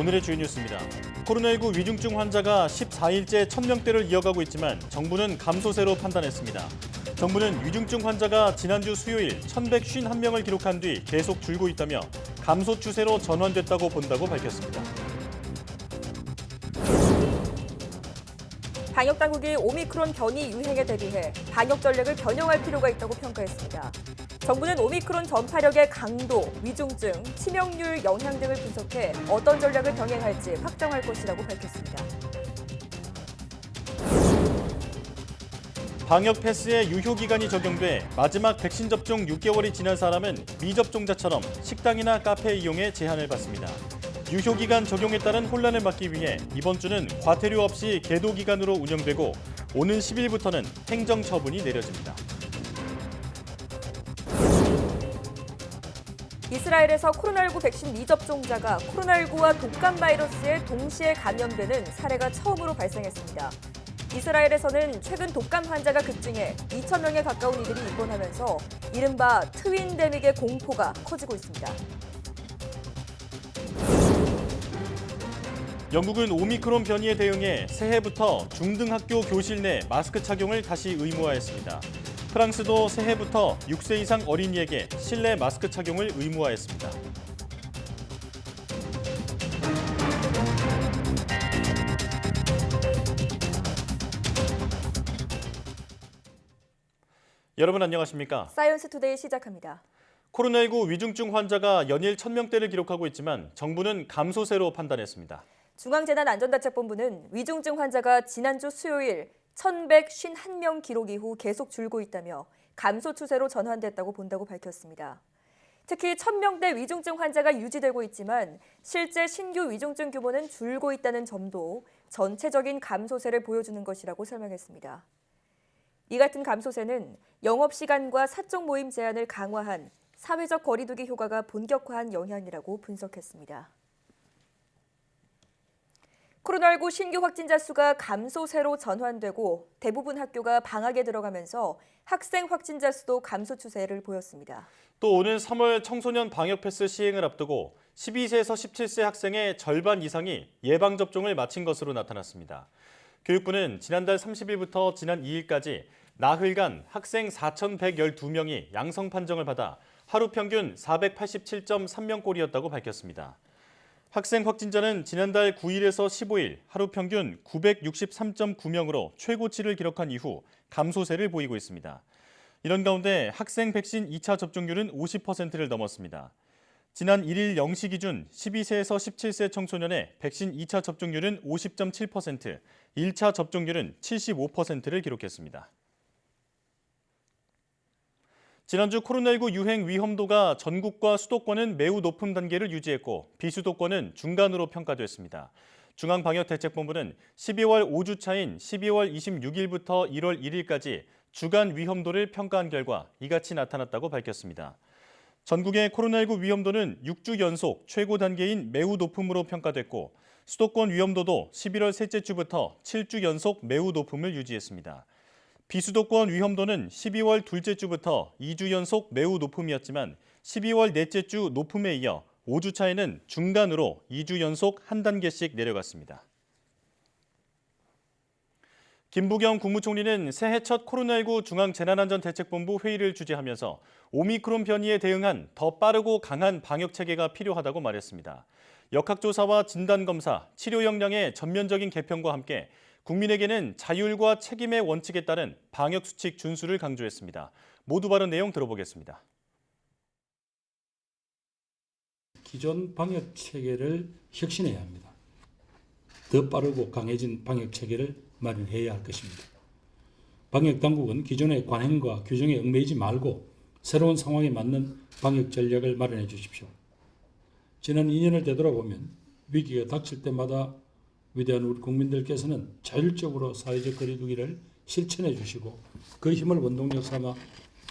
오늘의 주요 뉴스입니다. 코로나19 위중증 환자가 14일째 1000명대를 이어가고 있지만 정부는 감소세로 판단했습니다. 정부는 위중증 환자가 지난주 수요일 1151명을 기록한 뒤 계속 줄고 있다며 감소 추세로 전환됐다고 본다고 밝혔습니다. 방역당국이 오미크론 변이 유행에 대비해 방역 전략을 변형할 필요가 있다고 평가했습니다. 정부는 오미크론 전파력의 강도, 위중증, 치명률 영향 등을 분석해 어떤 전략을 병행할지 확정할 것이라고 밝혔습니다. 방역 패스의 유효 기간이 적용돼 마지막 백신 접종 6개월이 지난 사람은 미접종자처럼 식당이나 카페 이용에 제한을 받습니다. 유효 기간 적용에 따른 혼란을 막기 위해 이번 주는 과태료 없이 계도 기간으로 운영되고 오는 10일부터는 행정 처분이 내려집니다. 이스라엘에서 코로나19 백신 미접종자가 코로나19와 독감 바이러스에 동시에 감염되는 사례가 처음으로 발생했습니다. 이스라엘에서는 최근 독감 환자가 급증해 2,000명에 가까운 이들이 입원하면서 이른바 트윈데믹의 공포가 커지고 있습니다. 영국은 오미크론 변이에 대응해 새해부터 중등학교 교실 내 마스크 착용을 다시 의무화했습니다. 프랑스도 새해부터 6세 이상 어린이에게 실내 마스크 착용을 의무화했습니다. 여러분 안녕하십니까? 사이언스 투데이 시작합니다. 코로나19 위중증 환자가 연일 1000명대를 기록하고 있지만 정부는 감소세로 판단했습니다. 중앙재난안전대책본부는 위중증 환자가 지난주 수요일 1,151명 기록 이후 계속 줄고 있다며 감소 추세로 전환됐다고 본다고 밝혔습니다. 특히 1,000명대 위중증 환자가 유지되고 있지만 실제 신규 위중증 규모는 줄고 있다는 점도 전체적인 감소세를 보여주는 것이라고 설명했습니다. 이 같은 감소세는 영업시간과 사적 모임 제한을 강화한 사회적 거리두기 효과가 본격화한 영향이라고 분석했습니다. 코로나19 신규 확진자 수가 감소세로 전환되고 대부분 학교가 방학에 들어가면서 학생 확진자 수도 감소 추세를 보였습니다. 또 오는 3월 청소년 방역 패스 시행을 앞두고 12세에서 17세 학생의 절반 이상이 예방접종을 마친 것으로 나타났습니다. 교육부는 지난달 30일부터 지난 2일까지 나흘간 학생 4,112명이 양성 판정을 받아 하루 평균 487.3명꼴이었다고 밝혔습니다. 학생 확진자는 지난달 9일에서 15일 하루 평균 963.9명으로 최고치를 기록한 이후 감소세를 보이고 있습니다. 이런 가운데 학생 백신 2차 접종률은 50%를 넘었습니다. 지난 1일 0시 기준 12세에서 17세 청소년의 백신 2차 접종률은 50.7%, 1차 접종률은 75%를 기록했습니다. 지난주 코로나19 유행 위험도가 전국과 수도권은 매우 높은 단계를 유지했고 비수도권은 중간으로 평가됐습니다. 중앙방역대책본부는 12월 5주차인 12월 26일부터 1월 1일까지 주간 위험도를 평가한 결과 이같이 나타났다고 밝혔습니다. 전국의 코로나19 위험도는 6주 연속 최고 단계인 매우 높음으로 평가됐고 수도권 위험도도 11월 셋째 주부터 7주 연속 매우 높음을 유지했습니다. 비수도권 위험도는 12월 둘째 주부터 2주 연속 매우 높음이었지만 12월 넷째 주 높음에 이어 5주 차에는 중간으로 2주 연속 한 단계씩 내려갔습니다. 김부겸 국무총리는 새해 첫 코로나19 중앙재난안전대책본부 회의를 주재하면서 오미크론 변이에 대응한 더 빠르고 강한 방역 체계가 필요하다고 말했습니다. 역학조사와 진단검사, 치료 역량의 전면적인 개편과 함께 국민에게는 자율과 책임의 원칙에 따른 방역수칙 준수를 강조했습니다. 모두 발언 내용 들어보겠습니다. 기존 방역 체계를 혁신해야 합니다. 더 빠르고 강해진 방역 체계를 마련해야 할 것입니다. 방역 당국은 기존의 관행과 규정에 얽매이지 말고 새로운 상황에 맞는 방역 전략을 마련해 주십시오. 지난 2년을 되돌아보면 위기가 닥칠 때마다 위대한 우리 국민들께서는 자율적으로 사회적 거리두기를 실천해 주시고 그 힘을 원동력 삼아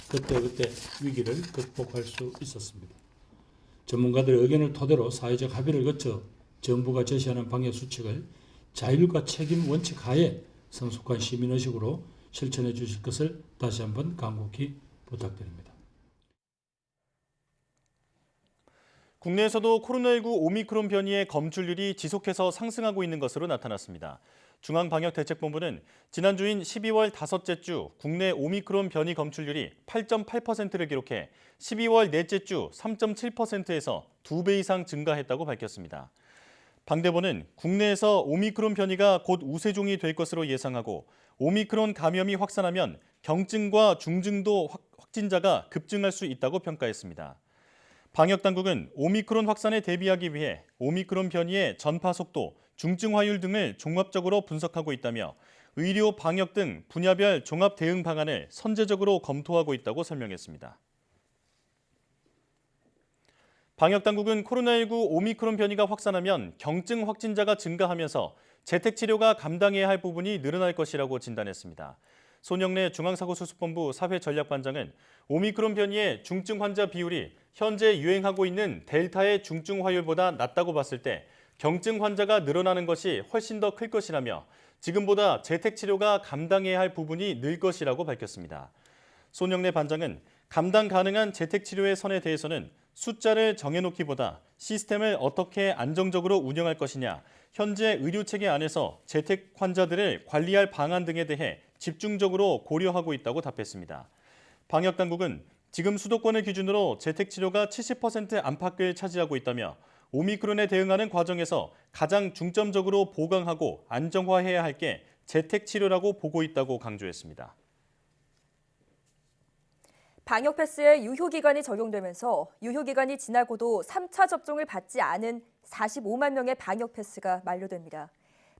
그때그때 위기를 극복할 수 있었습니다. 전문가들의 의견을 토대로 사회적 합의를 거쳐 정부가 제시하는 방역 수칙을 자율과 책임 원칙 하에 성숙한 시민의식으로 실천해 주실 것을 다시 한번 간곡히 부탁드립니다. 국내에서도 코로나19 오미크론 변이의 검출률이 지속해서 상승하고 있는 것으로 나타났습니다. 중앙방역대책본부는 지난주인 12월 다섯째 주 국내 오미크론 변이 검출률이 8.8%를 기록해 12월 넷째 주 3.7%에서 2배 이상 증가했다고 밝혔습니다. 방대본은 국내에서 오미크론 변이가 곧 우세종이 될 것으로 예상하고 오미크론 감염이 확산하면 경증과 중증도 확진자가 급증할 수 있다고 평가했습니다. 방역당국은 오미크론 확산에 대비하기 위해 오미크론 변이의 전파 속도, 중증 화율 등을 종합적으로 분석하고 있다며 의료, 방역 등 분야별 종합 대응 방안을 선제적으로 검토하고 있다고 설명했습니다. 방역당국은 코로나19 오미크론 변이가 확산하면 경증 확진자가 증가하면서 재택치료가 감당해야 할 부분이 늘어날 것이라고 진단했습니다. 손영래 중앙사고수습본부 사회전략반장은 오미크론 변이의 중증 환자 비율이 현재 유행하고 있는 델타의 중증 화율보다 낮다고 봤을 때 경증 환자가 늘어나는 것이 훨씬 더 클 것이라며 지금보다 재택치료가 감당해야 할 부분이 늘 것이라고 밝혔습니다. 손영래 반장은 감당 가능한 재택치료의 선에 대해서는 숫자를 정해놓기보다 시스템을 어떻게 안정적으로 운영할 것이냐, 현재 의료체계 안에서 재택 환자들을 관리할 방안 등에 대해 집중적으로 고려하고 있다고 답했습니다. 방역당국은 지금 수도권을 기준으로 재택치료가 70% 안팎을 차지하고 있다며 오미크론에 대응하는 과정에서 가장 중점적으로 보강하고 안정화해야 할 게 재택치료라고 보고 있다고 강조했습니다. 방역 패스의 유효기간이 적용되면서 유효기간이 지나고도 3차 접종을 받지 않은 45만 명의 방역 패스가 만료됩니다.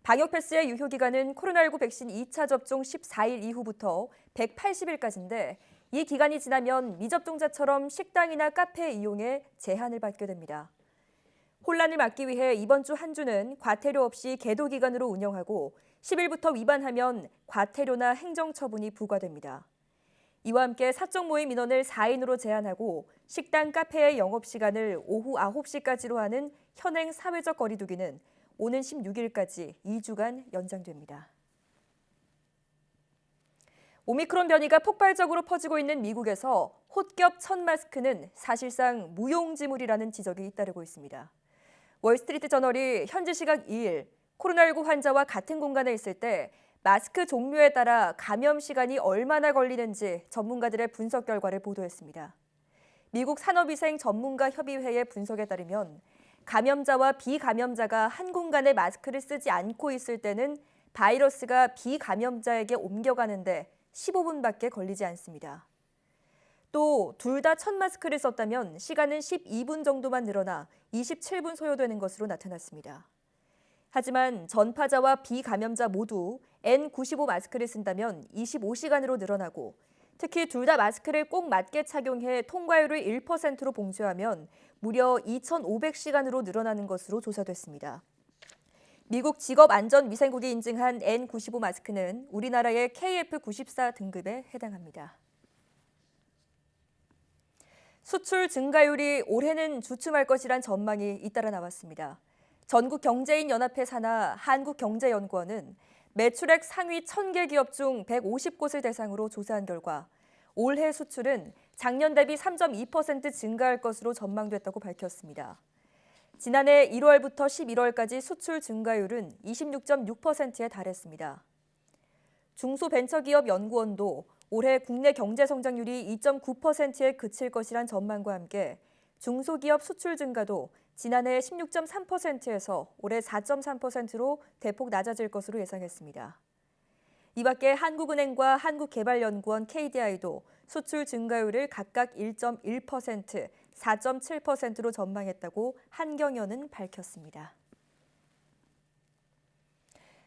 방역 패스의 유효기간은 코로나19 백신 2차 접종 14일 이후부터 180일까지인데 이 기간이 지나면 미접종자처럼 식당이나 카페 이용에 제한을 받게 됩니다. 혼란을 막기 위해 이번 주 한 주는 과태료 없이 계도 기간으로 운영하고 10일부터 위반하면 과태료나 행정처분이 부과됩니다. 이와 함께 사적 모임 인원을 4인으로 제한하고 식당, 카페의 영업시간을 오후 9시까지로 하는 현행 사회적 거리 두기는 오는 16일까지 2주간 연장됩니다. 오미크론 변이가 폭발적으로 퍼지고 있는 미국에서 홑겹 첫 마스크는 사실상 무용지물이라는 지적이 잇따르고 있습니다. 월스트리트 저널이 현지 시각 2일 코로나19 환자와 같은 공간에 있을 때 마스크 종류에 따라 감염 시간이 얼마나 걸리는지 전문가들의 분석 결과를 보도했습니다. 미국 산업위생 전문가 협의회의 분석에 따르면 감염자와 비감염자가 한 공간에 마스크를 쓰지 않고 있을 때는 바이러스가 비감염자에게 옮겨가는데 15분밖에 걸리지 않습니다. 또 둘 다 첫 마스크를 썼다면 시간은 12분 정도만 늘어나 27분 소요되는 것으로 나타났습니다. 하지만 전파자와 비감염자 모두 N95 마스크를 쓴다면 25시간으로 늘어나고 특히 둘 다 마스크를 꼭 맞게 착용해 통과율을 1%로 봉쇄하면 무려 2,500시간으로 늘어나는 것으로 조사됐습니다. 미국 직업안전위생국이 인증한 N95 마스크는 우리나라의 KF94 등급에 해당합니다. 수출 증가율이 올해는 주춤할 것이란 전망이 잇따라 나왔습니다. 전국경제인연합회 산하 한국경제연구원은 매출액 상위 1,000개 기업 중 150곳을 대상으로 조사한 결과 올해 수출은 작년 대비 3.2% 증가할 것으로 전망됐다고 밝혔습니다. 지난해 1월부터 11월까지 수출 증가율은 26.6%에 달했습니다. 중소벤처기업연구원도 올해 국내 경제 성장률이 2.9%에 그칠 것이란 전망과 함께 중소기업 수출 증가도 지난해 16.3%에서 올해 4.3%로 대폭 낮아질 것으로 예상했습니다. 이 밖에 한국은행과 한국개발연구원 KDI도 수출 증가율을 각각 1.1%, 4.7%로 전망했다고 한경연은 밝혔습니다.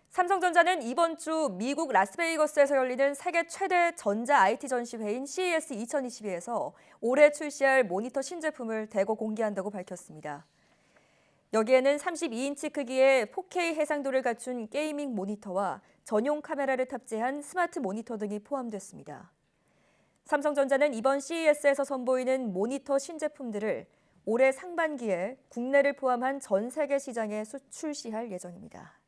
삼성전자는 이번 주 미국 라스베이거스에서 열리는 세계 최대 전자 IT 전시회인 CES 2022에서 올해 출시할 모니터 신제품을 대거 공개한다고 밝혔습니다. 여기에는 32인치 크기의 4K 해상도를 갖춘 게이밍 모니터와 전용 카메라를 탑재한 스마트 모니터 등이 포함됐습니다. 삼성전자는 이번 CES에서 선보이는 모니터 신제품들을 올해 상반기에 국내를 포함한 전 세계 시장에 출시할 예정입니다.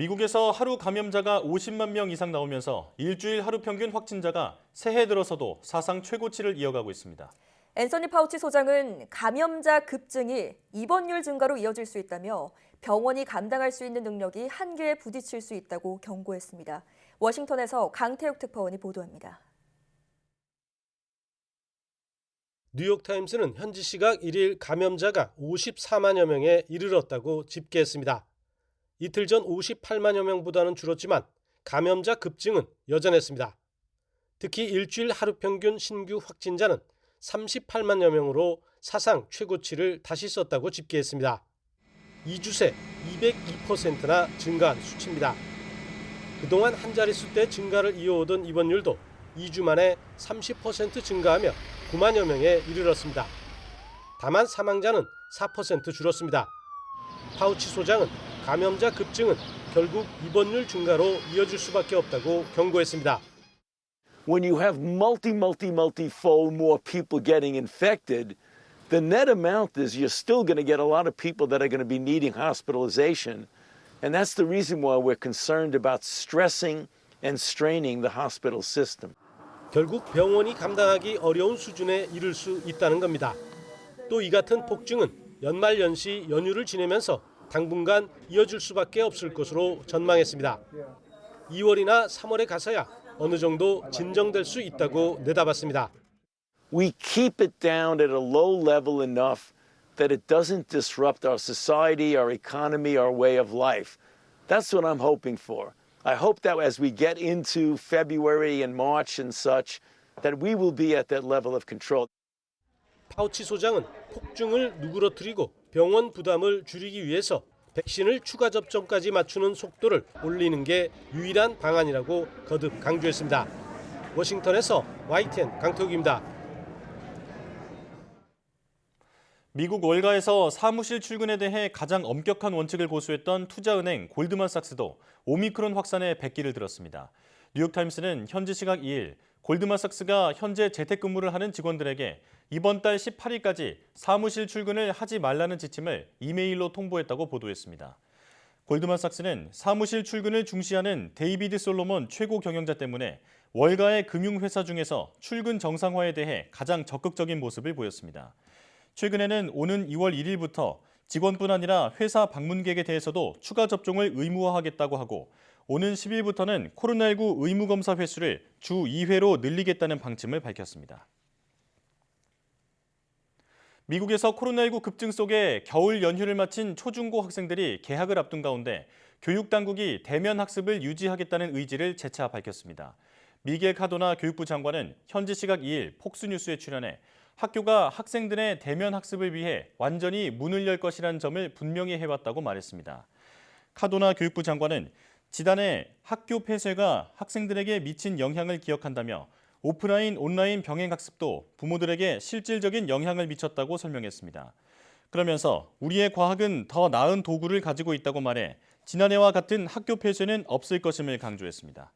미국에서 하루 감염자가 50만 명 이상 나오면서 일주일 하루 평균 확진자가 새해 들어서도 사상 최고치를 이어가고 있습니다. 앤서니 파우치 소장은 감염자 급증이 입원율 증가로 이어질 수 있다며 병원이 감당할 수 있는 능력이 한계에 부딪힐 수 있다고 경고했습니다. 워싱턴에서 강태욱 특파원이 보도합니다. 뉴욕타임스는 현지 시각 1일 감염자가 54만여 명에 이르렀다고 집계했습니다. 이틀 전 58만여 명보다는 줄었지만 감염자 급증은 여전했습니다. 특히 일주일 하루 평균 신규 확진자는 38만여 명으로 사상 최고치를 다시 썼다고 집계했습니다. 2주 새 202%나 증가한 수치입니다. 그동안 한 자릿수 대 증가를 이어오던 입원율도 2주 만에 30% 증가하며 9만여 명에 이르렀습니다. 다만 사망자는 4% 줄었습니다. 파우치 소장은 감염자 급증은 결국 입원율 증가로 이어질 수밖에 없다고 경고했습니다. When you have multifold more people getting infected, the net amount is you're still going to get a lot of people that are going to be needing hospitalization. And that's the reason why we're concerned about stressing and straining the hospital system. 결국 병원이 감당하기 어려운 수준에 이를 수 있다는 겁니다. 또 이 같은 폭증은 연말 연시 연휴를 지내면서 당분간 이어질 수밖에 없을 것으로 전망했습니다. 2월이나 3월에 가서야 어느 정도 진정될 수 있다고 내다봤습니다. We keep it down at a low level enough that it doesn't disrupt our society, our economy, our way of life. That's what I'm hoping for. I hope that as we get into February and March and such, that we will be at that level of control. 파우치 소장은 폭증을 누그러뜨리고 병원 부담을 줄이기 위해서 백신을 추가 접종까지 맞추는 속도를 올리는 게 유일한 방안이라고 거듭 강조했습니다. 워싱턴에서 YTN 강태욱입니다. 미국 월가에서 사무실 출근에 대해 가장 엄격한 원칙을 고수했던 투자은행 골드만삭스도 오미크론 확산에 백기를 들었습니다. 뉴욕타임스는 현지 시각 2일 골드만삭스가 현재 재택근무를 하는 직원들에게 이번 달 18일까지 사무실 출근을 하지 말라는 지침을 이메일로 통보했다고 보도했습니다. 골드만삭스는 사무실 출근을 중시하는 데이비드 솔로몬 최고 경영자 때문에 월가의 금융회사 중에서 출근 정상화에 대해 가장 적극적인 모습을 보였습니다. 최근에는 오는 2월 1일부터 직원뿐 아니라 회사 방문객에 대해서도 추가 접종을 의무화하겠다고 하고 오는 10일부터는 코로나19 의무검사 횟수를 주 2회로 늘리겠다는 방침을 밝혔습니다. 미국에서 코로나19 급증 속에 겨울 연휴를 마친 초중고 학생들이 개학을 앞둔 가운데 교육당국이 대면 학습을 유지하겠다는 의지를 재차 밝혔습니다. 미겔 카도나 교육부 장관은 현지 시각 2일 폭스뉴스에 출연해 학교가 학생들의 대면 학습을 위해 완전히 문을 열 것이라는 점을 분명히 해왔다고 말했습니다. 카도나 교육부 장관은 지난해 학교 폐쇄가 학생들에게 미친 영향을 기억한다며 오프라인, 온라인 병행학습도 부모들에게 실질적인 영향을 미쳤다고 설명했습니다. 그러면서 우리의 과학은 더 나은 도구를 가지고 있다고 말해 지난해와 같은 학교 폐쇄는 없을 것임을 강조했습니다.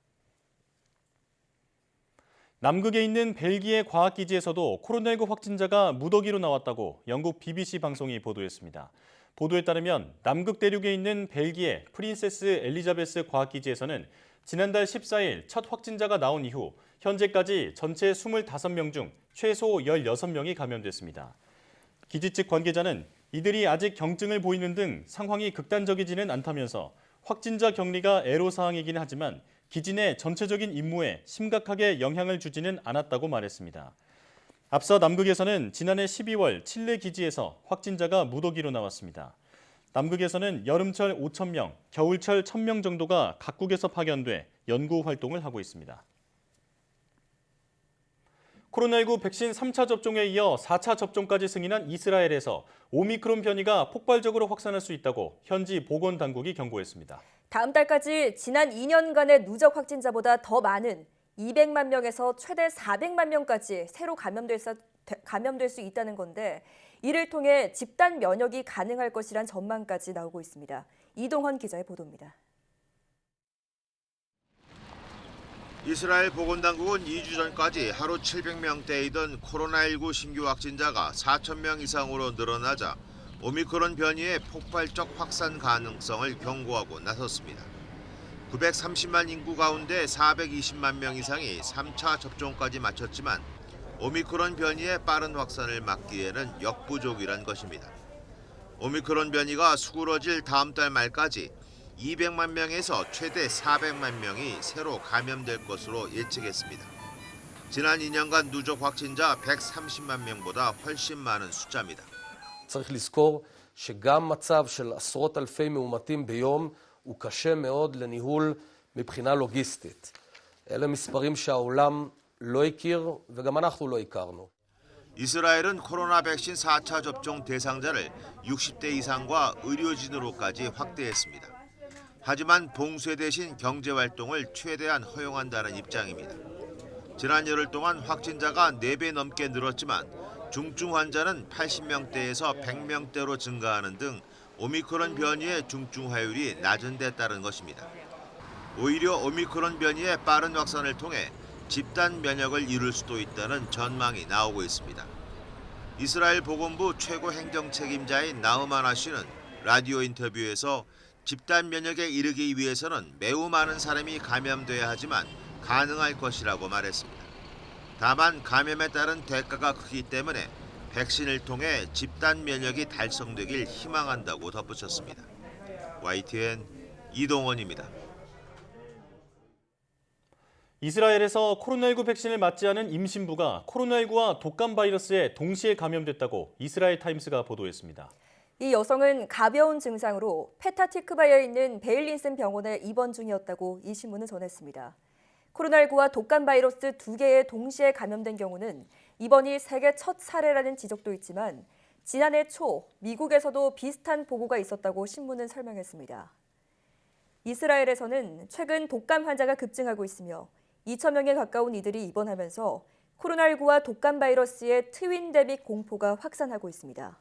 남극에 있는 벨기에 과학기지에서도 코로나19 확진자가 무더기로 나왔다고 영국 BBC 방송이 보도했습니다. 보도에 따르면 남극 대륙에 있는 벨기에 프린세스 엘리자베스 과학기지에서는 지난달 14일 첫 확진자가 나온 이후 현재까지 전체 25명 중 최소 16명이 감염됐습니다. 기지 측 관계자는 이들이 아직 경증을 보이는 등 상황이 극단적이지는 않다면서 확진자 격리가 애로사항이긴 하지만 기지 내 전체적인 임무에 심각하게 영향을 주지는 않았다고 말했습니다. 앞서 남극에서는 지난해 12월 칠레 기지에서 확진자가 무더기로 나왔습니다. 남극에서는 여름철 5,000명, 겨울철 1,000명 정도가 각국에서 파견돼 연구 활동을 하고 있습니다. 코로나19 백신 3차 접종에 이어 4차 접종까지 승인한 이스라엘에서 오미크론 변이가 폭발적으로 확산할 수 있다고 현지 보건당국이 경고했습니다. 다음 달까지 지난 2년간의 누적 확진자보다 더 많은 200만 명에서 최대 400만 명까지 새로 감염될 수 있다는 건데 이를 통해 집단 면역이 가능할 것이란 전망까지 나오고 있습니다. 이동헌 기자의 보도입니다. 이스라엘 보건당국은 2주 전까지 하루 700명대이던 코로나19 신규 확진자가 4,000명 이상으로 늘어나자 오미크론 변이의 폭발적 확산 가능성을 경고하고 나섰습니다. 930만 인구 가운데 420만 명 이상이 3차 접종까지 마쳤지만 오미크론 변이의 빠른 확산을 막기에는 역부족이란 것입니다. 오미크론 변이가 수그러질 다음 달 말까지 200만 명에서 최대 400만 명이 새로 감염될 것으로 예측했습니다. 지난 2년간 누적 확진자 130만 명보다 훨씬 많은 숫자입니다. צריך לזכור שגם מצב של עשרות אלפי מאומתים ביום הוא קשה מאוד לניהול מבחינה לוגיסטית. אלה מספרים שהעולם לא הכיר וגם אנחנו לא הכרנו. 이스라엘은 코로나 백신 4차 접종 대상자를 60대 이상과 의료진으로까지 확대했습니다. 하지만 봉쇄 대신 경제활동을 최대한 허용한다는 입장입니다. 지난 열흘 동안 확진자가 4배 넘게 늘었지만 중증 환자는 80명대에서 100명대로 증가하는 등 오미크론 변이의 중증화율이 낮은 데 따른 것입니다. 오히려 오미크론 변이의 빠른 확산을 통해 집단 면역을 이룰 수도 있다는 전망이 나오고 있습니다. 이스라엘 보건부 최고 행정 책임자인 나우만 씨는 라디오 인터뷰에서 집단 면역에 이르기 위해서는 매우 많은 사람이 감염돼야 하지만 가능할 것이라고 말했습니다. 다만 감염에 따른 대가가 크기 때문에 백신을 통해 집단 면역이 달성되길 희망한다고 덧붙였습니다. YTN 이동원입니다. 이스라엘에서 코로나19 백신을 맞지 않은 임신부가 코로나19와 독감 바이러스에 동시에 감염됐다고 이스라엘 타임스가 보도했습니다. 이 여성은 가벼운 증상으로 페타티크바에 있는 베일린슨 병원에 입원 중이었다고 이 신문은 전했습니다. 코로나19와 독감 바이러스 2개에 동시에 감염된 경우는 이번이 세계 첫 사례라는 지적도 있지만 지난해 초 미국에서도 비슷한 보고가 있었다고 신문은 설명했습니다. 이스라엘에서는 최근 독감 환자가 급증하고 있으며 2,000명에 가까운 이들이 입원하면서 코로나19와 독감 바이러스의 트윈데믹 공포가 확산하고 있습니다.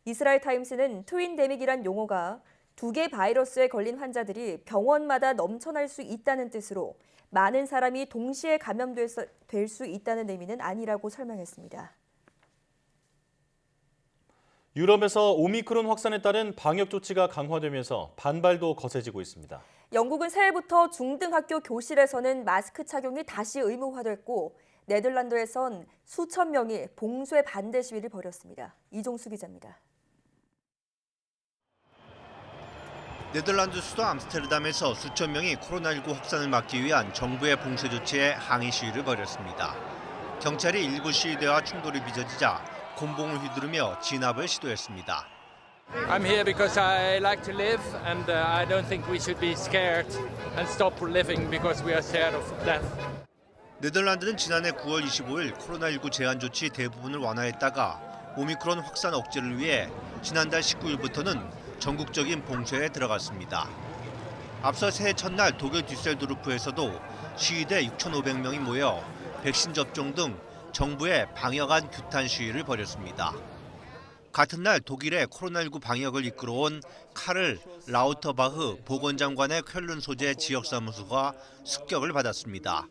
이스라엘 타임스는 트윈데믹이란 용어가 2개 바이러스에 걸린 환자들이 병원마다 넘쳐날 수 있다는 뜻으로 많은 사람이 동시에 감염될 수 있다는 의미는 아니라고 설명했습니다. 유럽에서 오미크론 확산에 따른 방역 조치가 강화되면서 반발도 거세지고 있습니다. 영국은 새해부터 중등학교 교실에서는 마스크 착용이 다시 의무화됐고 네덜란드에선 수천 명이 봉쇄 반대 시위를 벌였습니다. 이종수 기자입니다. 네덜란드 수도 암스테르담에서 수천 명이 코로나19 확산을 막기 위한 정부의 봉쇄 조치에 항의 시위를 벌였습니다. 경찰이 일부 시위대와 충돌이 빚어지자 곤봉을 휘두르며 진압을 시도했습니다. I'm here because I like to live and I don't think we should be scared and stop living because we are scared of death. 네덜란드는 지난해 9월 25일 코로나19 제한 조치 대부분을 완화했다가 오미크론 확산 억제를 위해 지난달 19일부터는 전국적인 봉쇄에 들어갔습니다. 앞서 새해 첫날 독일 düsseldorf에서도 시위대 6,500명이 모여 백신 접종 등 정부의 방역안 규탄 시위를 벌였습니다. 같은 날 독일의 코로나19 방역을 이끌어온 카를 라우터바흐 보건장관의 쾰른 소재 지역사무소가 습격을 받았습니다.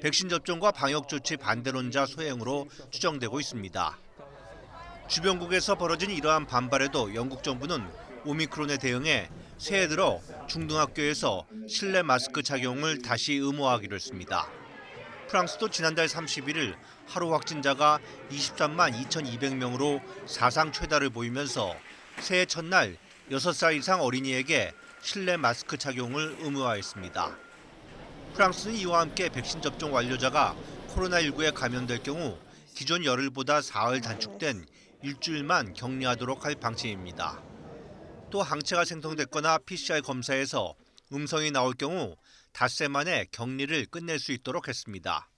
백신 접종과 방역 조치 반대론자 소행으로 추정되고 있습니다. 주변국에서 벌어진 이러한 반발에도 영국 정부는 오미크론에 대응해 새해 들어 중등학교에서 실내 마스크 착용을 다시 의무화하기로 했습니다. 프랑스도 지난달 31일 하루 확진자가 23만 2,200명으로 사상 최다를 보이면서 새해 첫날 6살 이상 어린이에게 실내 마스크 착용을 의무화했습니다. 프랑스는 이와 함께 백신 접종 완료자가 코로나19에 감염될 경우 기존 열흘보다 사흘 단축된 일주일만 격리하도록 할 방침입니다. 또 항체가 생성됐거나 PCR 검사에서 음성이 나올 경우 닷새 만에 격리를 끝낼 수 있도록 했습니다.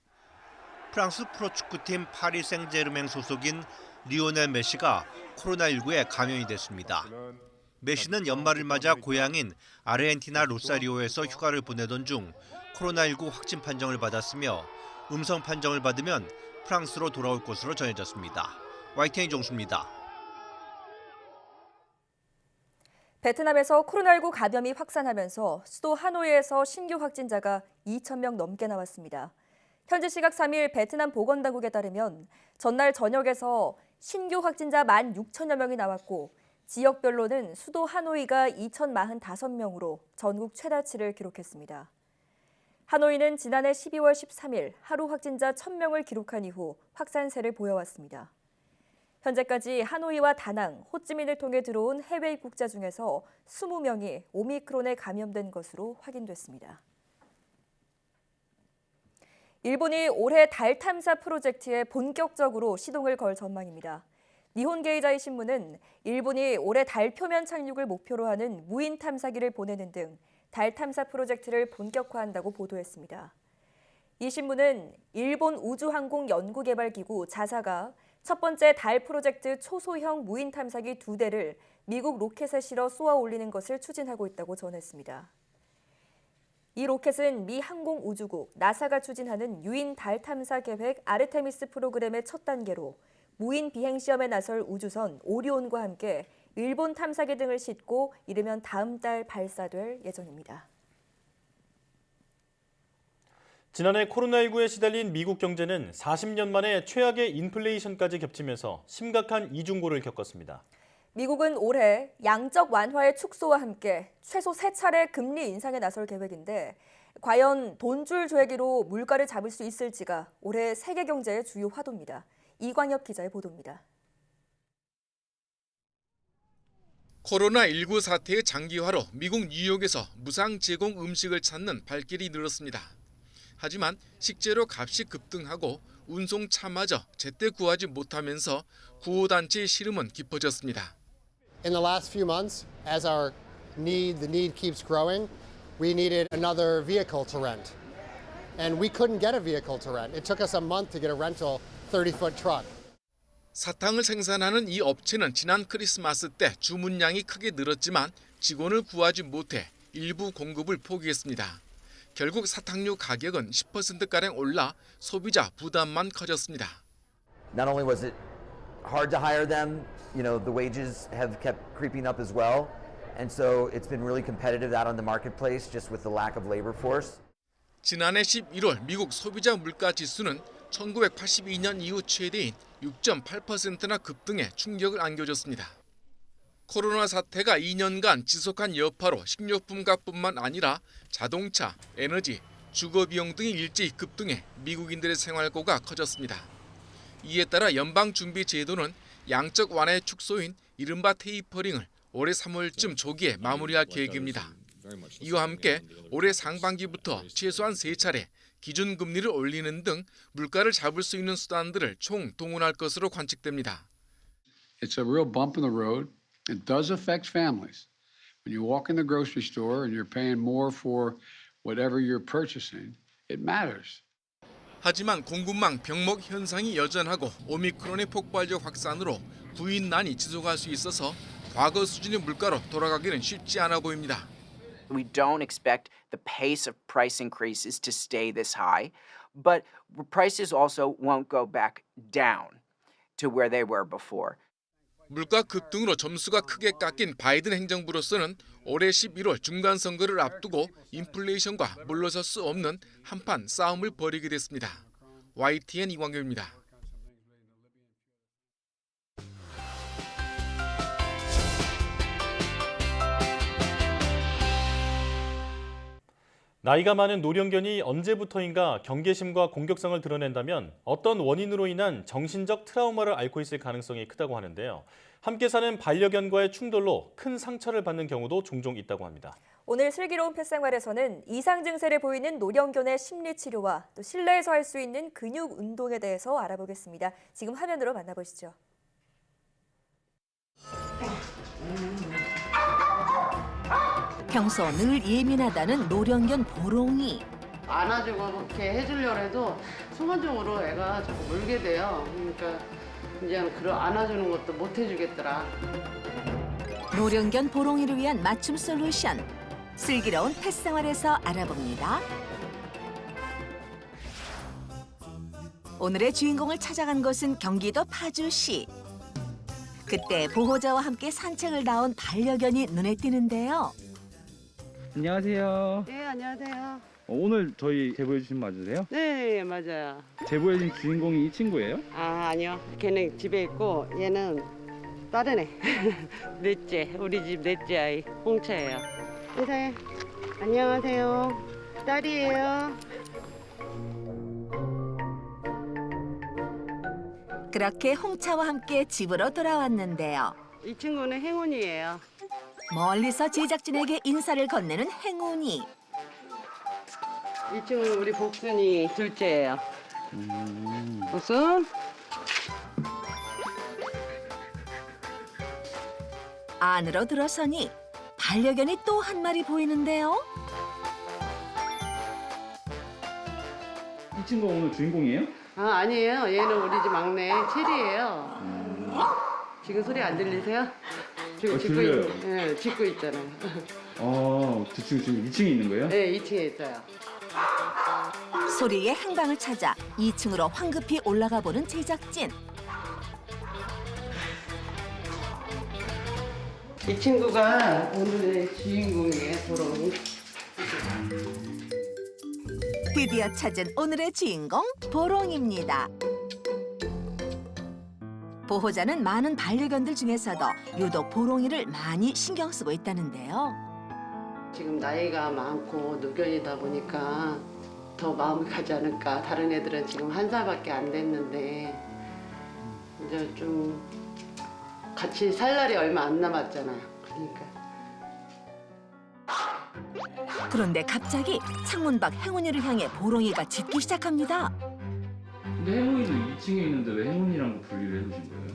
프랑스 프로축구팀 파리 생제르맹 소속인 리오넬 메시가 코로나19에 감염이 됐습니다. 메시는 연말을 맞아 고향인 아르헨티나 로사리오에서 휴가를 보내던 중 코로나19 확진 판정을 받았으며 음성 판정을 받으면 프랑스로 돌아올 것으로 전해졌습니다. YTN 이종수입니다. 베트남에서 코로나19 감염이 확산하면서 수도 하노이에서 신규 확진자가 2,000명 넘게 나왔습니다. 현지 시각 3일 베트남 보건당국에 따르면 전날 저녁에서 신규 확진자 16,000여 명이 나왔고 지역별로는 수도 하노이가 2,045명으로 전국 최다치를 기록했습니다. 하노이는 지난해 12월 13일 하루 확진자 1,000명을 기록한 이후 확산세를 보여왔습니다. 현재까지 하노이와 다낭, 호찌민을 통해 들어온 해외 입국자 중에서 20명이 오미크론에 감염된 것으로 확인됐습니다. 일본이 올해 달 탐사 프로젝트에 본격적으로 시동을 걸 전망입니다. 니혼게이자이 신문은 일본이 올해 달 표면 착륙을 목표로 하는 무인 탐사기를 보내는 등 달 탐사 프로젝트를 본격화한다고 보도했습니다. 이 신문은 일본 우주항공연구개발기구 자사가 첫 번째 달 프로젝트 초소형 무인 탐사기 2대를 미국 로켓에 실어 쏘아 올리는 것을 추진하고 있다고 전했습니다. 이 로켓은 미 항공우주국 나사가 추진하는 유인 달 탐사 계획 아르테미스 프로그램의 첫 단계로 무인 비행 시험에 나설 우주선 오리온과 함께 일본 탐사기 등을 싣고 이르면 다음 달 발사될 예정입니다. 지난해 코로나19에 시달린 미국 경제는 40년 만에 최악의 인플레이션까지 겹치면서 심각한 이중고를 겪었습니다. 미국은 올해 양적 완화의 축소와 함께 최소 3차례 금리 인상에 나설 계획인데 과연 돈줄 조회기로 물가를 잡을 수 있을지가 올해 세계 경제의 주요 화두입니다. 이광혁 기자의 보도입니다. 코로나19 사태의 장기화로 미국 뉴욕에서 무상 제공 음식을 찾는 발길이 늘었습니다. 하지만 식재료 값이 급등하고 운송차마저 제때 구하지 못하면서 구호단체의 시름은 깊어졌습니다. In the last few months, as the need keeps growing, we needed another vehicle to rent. And we couldn't get a vehicle to rent. It took us a month to get a rental 30-foot truck. 사탕을 생산하는 이 업체는 지난 크리스마스 때 주문량이 크게 늘었지만 직원을 구하지 못해 일부 공급을 포기했습니다. 결국 사탕류 가격은 10%가량 올라 소비자 부담만 커졌습니다. Not only was it hard to hire them, the wages have kept creeping up as well. And so it's been really competitive out on the marketplace just with the lack of labor force. 지난해 11월 미국 소비자 물가 지수는 1982년 이후 최대인 6.8%나 급등해 충격을 안겨줬습니다. 코로나 사태가 2년간 지속한 여파로 식료품값뿐만 아니라 자동차, 에너지, 주거 비용 등이 일제히 급등해 미국인들의 생활고가 커졌습니다. 이에 따라 연방준비제도는 양적 완화의 축소인 이른바 테이퍼링을 올해 3월쯤 조기에 마무리할 계획입니다. 이와 함께 올해 상반기부터 최소한 3차례 기준금리를 올리는 등 물가를 잡을 수 있는 수단들을 총 동원할 것으로 관측됩니다. It's a real bump in the road. It does affect families. When you walk in the grocery store and you're paying more for whatever you're purchasing, it matters. 하지만 공급망 병목 현상이 여전하고 오미크론의 폭발적 확산으로 구인난이 지속할 수 있어서 과거 수준의 물가로 돌아가기는 쉽지 않아 보입니다. We don't expect the pace of price increases to stay this high, but prices also won't go back down to where they were before. 물가 급등으로 점수가 크게 깎인 바이든 행정부로서는 올해 11월 중간 선거를 앞두고 인플레이션과 물러설 수 없는 한판 싸움을 벌이게 됐습니다. YTN 이광규입니다. 나이가 많은 노령견이 언제부터인가 경계심과 공격성을 드러낸다면 어떤 원인으로 인한 정신적 트라우마를 앓고 있을 가능성이 크다고 하는데요. 함께 사는 반려견과의 충돌로 큰 상처를 받는 경우도 종종 있다고 합니다. 오늘 슬기로운 펫생활에서는 이상 증세를 보이는 노령견의 심리 치료와 또 실내에서 할 수 있는 근육 운동에 대해서 알아보겠습니다. 지금 화면으로 만나보시죠. 평소 늘 예민하다는 노령견 보롱이. 안아주고 이렇게 해주려고 해도 순간적으로 애가 자꾸 물게 돼요. 그러니까 이제 안아주는 것도 못 해주겠더라. 노령견 보롱이를 위한 맞춤 솔루션. 슬기로운 펫생활에서 알아봅니다. 오늘의 주인공을 찾아간 곳은 경기도 파주시. 그때 보호자와 함께 산책을 나온 반려견이 눈에 띄는데요. 안녕하세요. 네, 안녕하세요. 오늘 저희 제보해주신 맞으세요? 네, 맞아요. 제보해주신 주인공이 이 친구예요? 아, 아니요. 걔는 집에 있고 얘는 다른 애. 넷째, 우리 집 넷째 아이 홍차예요. 인사해. 안녕하세요. 딸이에요. 그렇게 홍차와 함께 집으로 돌아왔는데요. 이 친구는 행운이에요. 멀리서 제작진에게 인사를 건네는 행운이. 이 친구는 우리 복순이 둘째예요. 복순. 안으로 들어서니 반려견이 또 한 마리 보이는데요. 이 친구가 오늘 주인공이에요? 아, 아니에요. 얘는 우리 집 막내 체리예요. 지금 소리 안 들리세요? 지금 들려요. 네, 짖고 있잖아요. 지금 2층에 있는 거예요? 네, 2층에 있어요. 소리의 행방을 찾아 2층으로 황급히 올라가 보는 제작진. 이 친구가 오늘의 주인공이에요, 보롱이. 드디어 찾은 오늘의 주인공 보롱입니다. 보호자는 많은 반려견들 중에서도 유독 보롱이를 많이 신경 쓰고 있다는데요. 지금 나이가 많고 노견이다 보니까 더 마음이 가지 않을까. 다른 애들은 지금 1살밖에 안 됐는데 이제 좀 같이 살 날이 얼마 안 남았잖아요. 그러니까. 그런데 갑자기 창문 밖 행운이를 향해 보롱이가 짖기 시작합니다. 근데 행운이도 2층에 있는데 왜 행운이랑 분리를 해주신 거예요?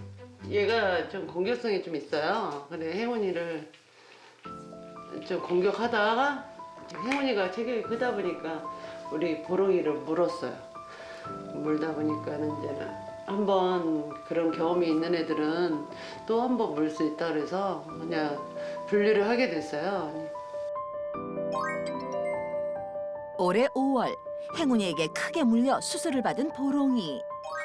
얘가 좀 공격성이 좀 있어요. 근데 행운이를 좀 공격하다가 행운이가 체격이 크다 보니까 우리 보롱이를 물었어요. 물다 보니까는 이제는 한번 그런 경험이 있는 애들은 또 한 번 물 수 있다 그래서 그냥 분리를 하게 됐어요. 올해 5월 행운이에게 크게 물려 수술을 받은 보롱이.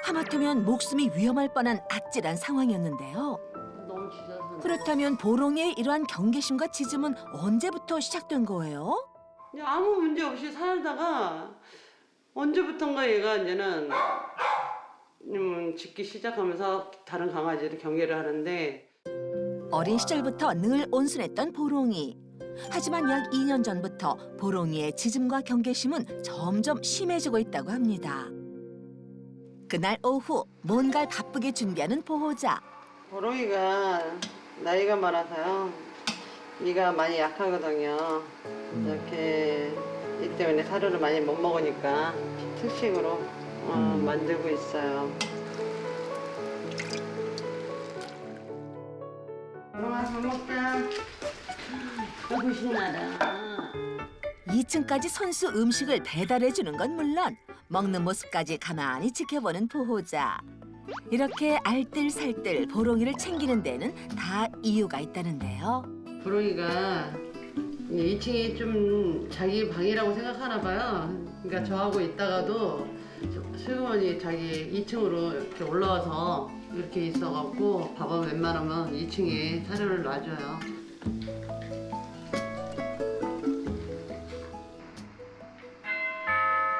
하마터면 목숨이 위험할 뻔한 아찔한 상황이었는데요. 너무 짖어서. 그렇다면 보롱이의 이러한 경계심과 짖음은 언제부터 시작된 거예요? 그냥 아무 문제 없이 살다가 언제부턴가 얘가 이제는 짖기 시작하면서 다른 강아지를 경계를 하는데 어린 시절부터 늘 온순했던 보롱이. 하지만 약 2년 전부터 보롱이의 짖음과 경계심은 점점 심해지고 있다고 합니다. 그날 오후 뭔가를 바쁘게 준비하는 보호자. 보롱이가 나이가 많아서요. 이가 많이 약하거든요. 이렇게 이 때문에 사료를 많이 못 먹으니까 특식으로 만들고 있어요. 보롱아 밥 먹자. 아이고 신나다. 2층까지 손수 음식을 배달해주는 건 물론 먹는 모습까지 가만히 지켜보는 보호자. 이렇게 알뜰살뜰 보롱이를 챙기는 데는 다 이유가 있다는데요. 보롱이가 2층이 좀 자기 방이라고 생각하나 봐요. 그러니까 저하고 있다가도 슬그머니 자기 2층으로 이렇게 올라와서 이렇게 있어갖고 밥은 웬만하면 2층에 사료를 놔줘요.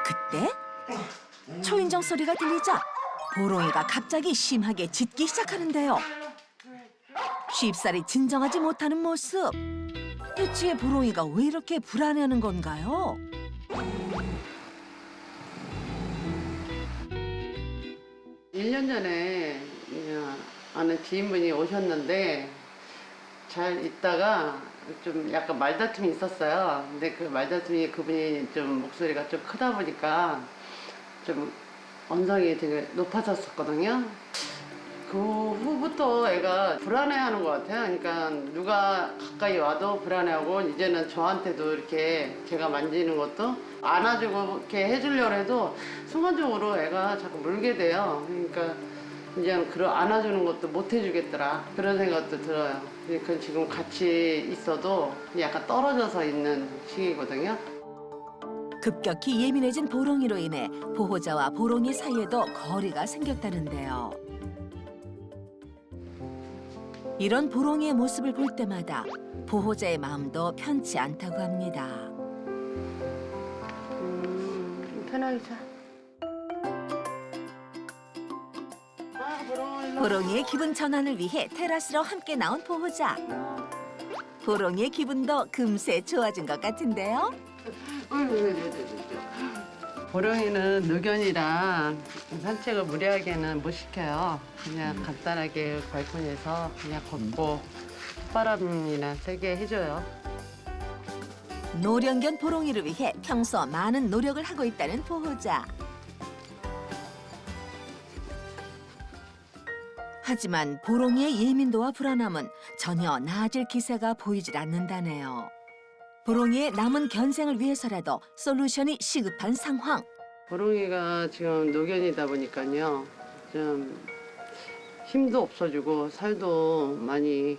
그때 초인종 소리가 들리자 보롱이가 갑자기 심하게 짖기 시작하는데요. 쉽사리 진정하지 못하는 모습. 대체 보롱이가 왜 이렇게 불안해하는 건가요? 일 년 전에 아는 지인분이 오셨는데 잘 있다가 좀 약간 말다툼이 있었어요. 근데 그 말다툼이 그분이 좀 목소리가 좀 크다 보니까 좀 언성이 되게 높아졌었거든요. 그 후부터 애가 불안해하는 것 같아요. 그러니까 누가 가까이 와도 불안해하고 이제는 저한테도 이렇게 제가 만지는 것도 안아주고 이렇게 해주려고 해도 순간적으로 애가 자꾸 물게 돼요. 그러니까 이제는 안아주는 것도 못 해주겠더라 그런 생각도 들어요. 그러니까 지금 같이 있어도 약간 떨어져서 있는 시기거든요. 급격히 예민해진 보롱이로 인해 보호자와 보롱이 사이에도 거리가 생겼다는데요. 이런 보롱이의 모습을 볼 때마다 보호자의 마음도 편치 않다고 합니다. 편하게 자. 아, 보롱이. 보롱이의 기분 전환을 위해 테라스로 함께 나온 보호자. 보롱이의 기분도 금세 좋아진 것 같은데요. 보령이는 노견이라 산책을 무리하게는 못 시켜요. 그냥 간단하게 발코니에서 그냥 걷고 바람이나 세게 해줘요. 노령견 보롱이를 위해 평소 많은 노력을 하고 있다는 보호자. 하지만 보롱이의 예민도와 불안함은 전혀 나아질 기세가 보이질 않는다네요. 보롱이의 남은 견생을 위해서라도 솔루션이 시급한 상황. 보롱이가 지금 노견이다 보니까요. 좀 힘도 없어지고 살도 많이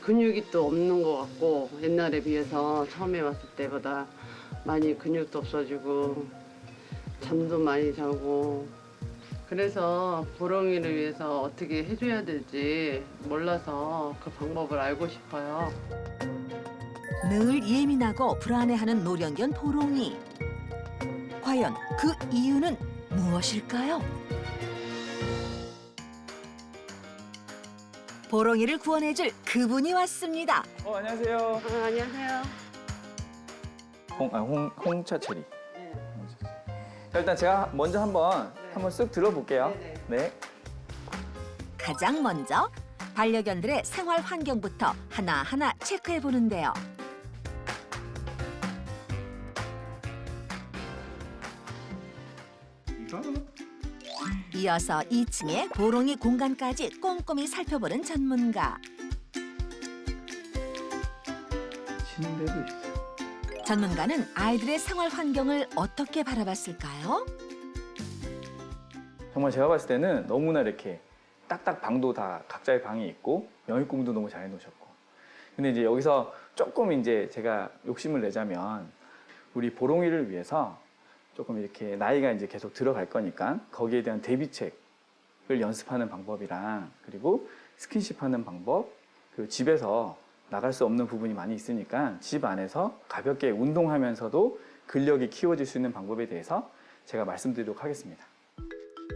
근육이 또 없는 것 같고 옛날에 비해서 처음에 왔을 때보다 많이 근육도 없어지고 잠도 많이 자고 그래서 보롱이를 위해서 어떻게 해줘야 될지 몰라서 그 방법을 알고 싶어요. 늘 예민하고 불안해하는 노령견 보롱이. 과연 그 이유는 무엇일까요? 보롱이를 구원해줄 그분이 왔습니다. 안녕하세요. 안녕하세요. 홍차체리. 자, 일단 제가 먼저 한번 쓱 들어볼게요. 네. 가장 먼저 반려견들의 생활 환경부터 하나하나 체크해 보는데요. 이어서 2층의 보롱이 공간까지 꼼꼼히 살펴보는 전문가. 침대도 있어요. 전문가는 아이들의 생활 환경을 어떻게 바라봤을까요? 정말 제가 봤을 때는 너무나 이렇게 딱딱 방도 다 각자의 방이 있고 영입공도 너무 잘 해놓으셨고. 근데 이제 여기서 조금 이제 제가 욕심을 내자면 우리 보롱이를 위해서 조금 이렇게 나이가 이제 계속 들어갈 거니까 거기에 대한 대비책을 연습하는 방법이랑 그리고 스킨십하는 방법, 그리고 집에서 나갈 수 없는 부분이 많이 있으니까 집 안에서 가볍게 운동하면서도 근력이 키워질 수 있는 방법에 대해서 제가 말씀드리도록 하겠습니다.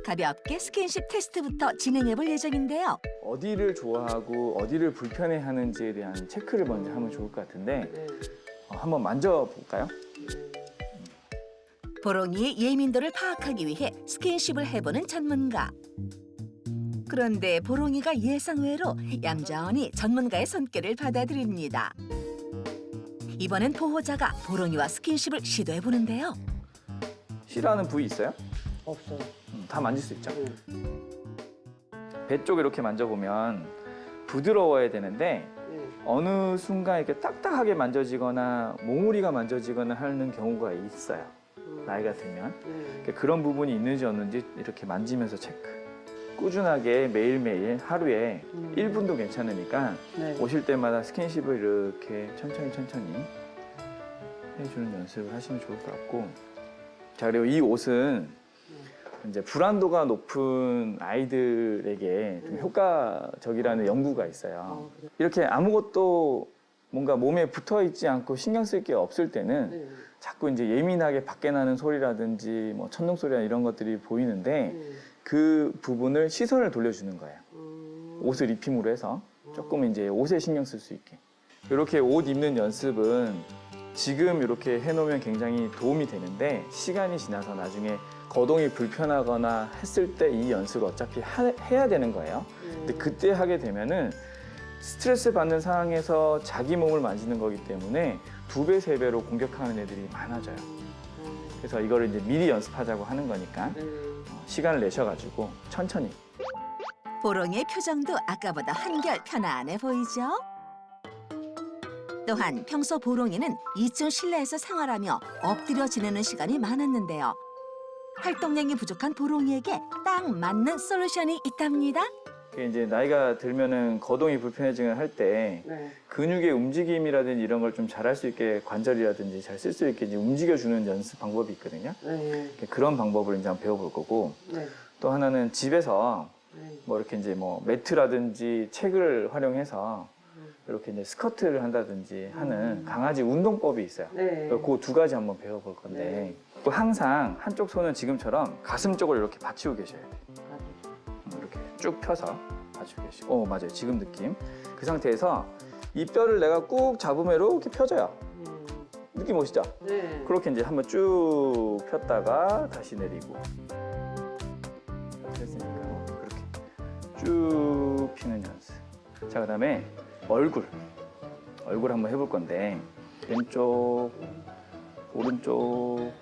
가볍게 스킨십 테스트부터 진행해 볼 예정인데요. 어디를 좋아하고 어디를 불편해하는지에 대한 체크를 먼저 하면 좋을 것 같은데 한번 만져볼까요? 보롱이의 예민도를 파악하기 위해 스킨십을 해보는 전문가. 그런데 보롱이가 예상외로 얌전히 전문가의 손길을 받아들입니다. 이번엔 보호자가 보롱이와 스킨십을 시도해보는데요. 싫어하는 부위 있어요? 없어요. 다 만질 수 있죠? 배 쪽 이렇게 만져보면 부드러워야 되는데 어느 순간 이렇게 딱딱하게 만져지거나 몽우리가 만져지거나 하는 경우가 있어요. 나이가 들면. 그런 부분이 있는지 없는지 이렇게 만지면서 체크. 꾸준하게 매일매일 하루에 1분도 괜찮으니까 오실 때마다 스킨십을 이렇게 천천히 해주는 연습을 하시면 좋을 것 같고. 자, 그리고 이 옷은 이제 불안도가 높은 아이들에게 좀 효과적이라는 연구가 있어요. 이렇게 아무것도 뭔가 몸에 붙어 있지 않고 신경 쓸 게 없을 때는 자꾸 이제 예민하게 밖에 나는 소리라든지 뭐 천둥 소리나 이런 것들이 보이는데 그 부분을 시선을 돌려주는 거예요. 옷을 입힘으로 해서 조금 이제 옷에 신경 쓸 수 있게. 이렇게 옷 입는 연습은 지금 이렇게 해놓으면 굉장히 도움이 되는데 시간이 지나서 나중에 거동이 불편하거나 했을 때 이 연습을 어차피 해야 되는 거예요. 근데 그때 하게 되면은 스트레스 받는 상황에서 자기 몸을 만지는 거기 때문에 2배, 3배로 공격하는 애들이 많아져요. 그래서 이거를 이제 미리 연습하자고 하는 거니까 시간을 내셔가지고 천천히. 보롱이의 표정도 아까보다 한결 편안해 보이죠? 또한 평소 보롱이는 2층 실내에서 생활하며 엎드려 지내는 시간이 많았는데요. 활동량이 부족한 보롱이에게 딱 맞는 솔루션이 있답니다. 이제 나이가 들면은 거동이 불편해지는 할 때 근육의 움직임이라든지 이런 걸 좀 잘할 수 있게 관절이라든지 잘 쓸 수 있게 이제 움직여주는 연습 방법이 있거든요. 그런 방법을 이제 한번 배워볼 거고 또 하나는 집에서 뭐 이렇게 이제 뭐 매트라든지 책을 활용해서 이렇게 이제 스쿼트를 한다든지 하는 강아지 운동법이 있어요. 그 2가지 한번 배워볼 건데 또 항상 한쪽 손은 지금처럼 가슴 쪽을 이렇게 받치고 계셔야 돼요. 이렇게 쭉 펴서 봐주고 계시고, 맞아요. 지금 느낌. 그 상태에서 이 뼈를 내가 꾹 잡으면 이렇게 펴져요. 느낌 오시죠? 네. 그렇게 이제 한번 쭉 폈다가 다시 내리고. 됐으니까 그렇게 쭉 피는 연습. 자, 그다음에 얼굴 한번 해볼 건데, 왼쪽, 오른쪽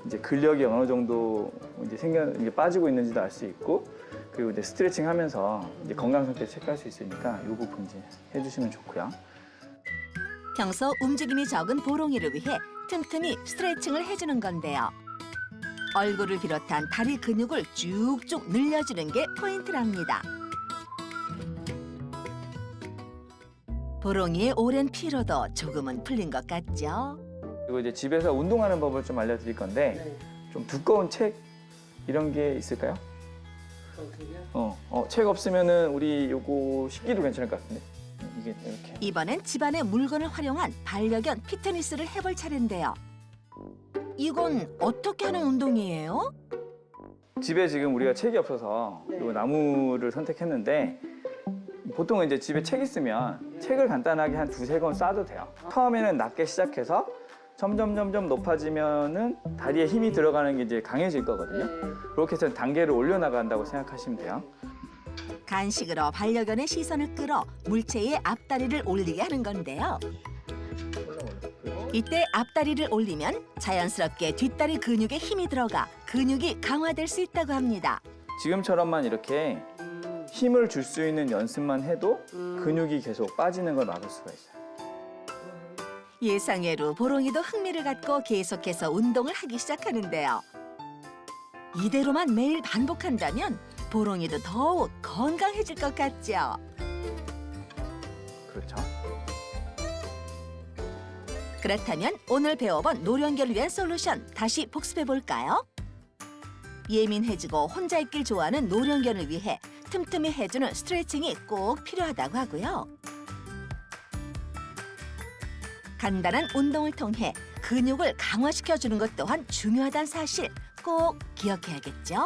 이제 근력이 어느 정도 이제 빠지고 있는지도 알 수 있고, 그리고 이제 스트레칭하면서 이제 건강 상태 체크할 수 있으니까 이 부분 이제 해주시면 좋고요. 평소 움직임이 적은 보롱이를 위해 틈틈이 스트레칭을 해주는 건데요. 얼굴을 비롯한 다리 근육을 쭉쭉 늘려주는 게 포인트랍니다. 보롱이의 오랜 피로도 조금은 풀린 것 같죠? 그리고 이제 집에서 운동하는 법을 좀 알려드릴 건데, 좀 두꺼운 책 이런 게 있을까요? 책 없으면은 우리 요거 식기도 괜찮을 것 같은데. 이게 이렇게. 이번엔 집안의 물건을 활용한 반려견 피트니스를 해볼 차례인데요. 이건 어떻게 하는 운동이에요? 집에 지금 우리가 책이 없어서 요 나무를 선택했는데, 보통은 이제 집에 책 있으면 책을 간단하게 한 두세 권 쌓아도 돼요. 처음에는 낮게 시작해서 점점 높아지면은 다리에 힘이 들어가는 게 이제 강해질 거거든요. 그렇게 해서 단계를 올려나간다고 생각하시면 돼요. 간식으로 반려견의 시선을 끌어 물체의 앞다리를 올리게 하는 건데요. 이때 앞다리를 올리면 자연스럽게 뒷다리 근육에 힘이 들어가 근육이 강화될 수 있다고 합니다. 지금처럼만 이렇게 힘을 줄 수 있는 연습만 해도 근육이 계속 빠지는 걸 막을 수가 있어요. 예상외로 보롱이도 흥미를 갖고 계속해서 운동을 하기 시작하는데요. 이대로만 매일 반복한다면 보롱이도 더욱 건강해질 것 같죠? 그렇죠. 그렇다면 오늘 배워본 노령견을 위한 솔루션 다시 복습해볼까요? 예민해지고 혼자 있길 좋아하는 노령견을 위해 틈틈이 해주는 스트레칭이 꼭 필요하다고 하고요. 간단한 운동을 통해 근육을 강화시켜주는 것 또한 중요하다는 사실 꼭 기억해야겠죠?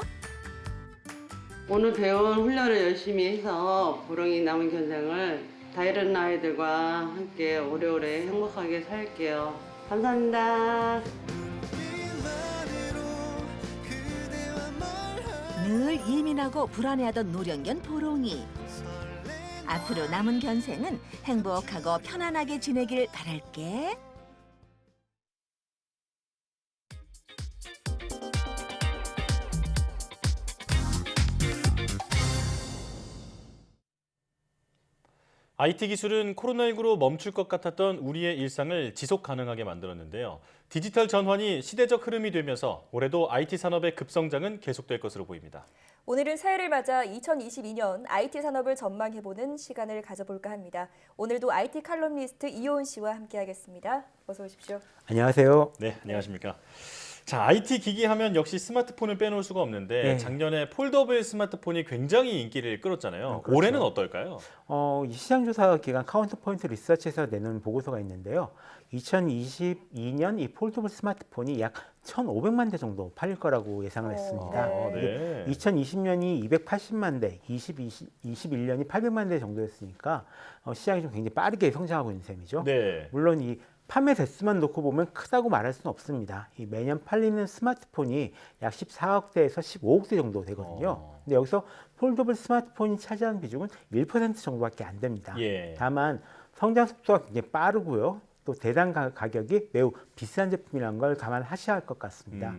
오늘 배운 훈련을 열심히 해서 보롱이 남은 견생을 다이런 아이들과 함께 오래오래 행복하게 살게요. 감사합니다. 늘 예민하고 불안해하던 노령견 보롱이. 앞으로 남은 견생은 행복하고 편안하게 지내길 바랄게. IT 기술은 코로나19로 멈출 것 같았던 우리의 일상을 지속 가능하게 만들었는데요. 디지털 전환이 시대적 흐름이 되면서 올해도 IT 산업의 급성장은 계속될 것으로 보입니다. 오늘은 새해를 맞아 2022년 IT 산업을 전망해보는 시간을 가져볼까 합니다. 오늘도 IT 칼럼니스트 이효은 씨와 함께하겠습니다. 어서 오십시오. 안녕하세요. 네, 안녕하십니까. 자, IT 기기 하면 역시 스마트폰을 빼놓을 수가 없는데 네. 작년에 폴더블 스마트폰이 굉장히 인기를 끌었잖아요. 그렇죠. 올해는 어떨까요? 이 시장조사 기관 카운터포인트 리서치에서 내놓은 보고서가 있는데요. 2022년 이 폴더블 스마트폰이 약 1,500만 대 정도 팔릴 거라고 예상을 했습니다. 네. 2020년이 280만 대, 2021년이 800만 대 정도였으니까 시장이 좀 굉장히 빠르게 성장하고 있는 셈이죠. 네. 물론 이 판매 대수만 놓고 보면 크다고 말할 수는 없습니다. 이 매년 팔리는 스마트폰이 약 14억 대에서 15억 대 정도 되거든요. 근데 여기서 폴더블 스마트폰이 차지하는 비중은 1% 정도밖에 안 됩니다. 예. 다만 성장 속도가 굉장히 빠르고요. 또 대당 가격이 매우 비싼 제품이라는 걸 감안하셔야 할 것 같습니다.